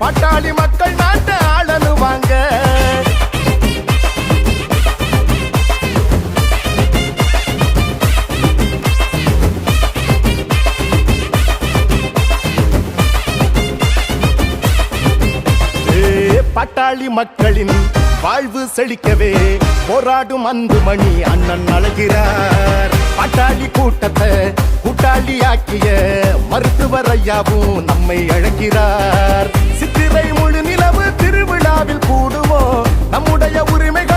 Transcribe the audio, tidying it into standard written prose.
பாட்டாளி மக்கள் நாட்டை ஆளனுவாங்க. பாட்டாளி மக்களின் வாழ்வு செழிக்கவே போராடும் அன்புமணி அண்ணன் அழகிறார். பாட்டாளி கூட்டத்தை கூட்டாளியாக்கிய மருத்துவர் ஐயாவும் நம்மை அழைக்கிறார். சித்திரை முழு நிலவு திருவிழாவில் கூடுவோம், நம்முடைய உரிமைகள்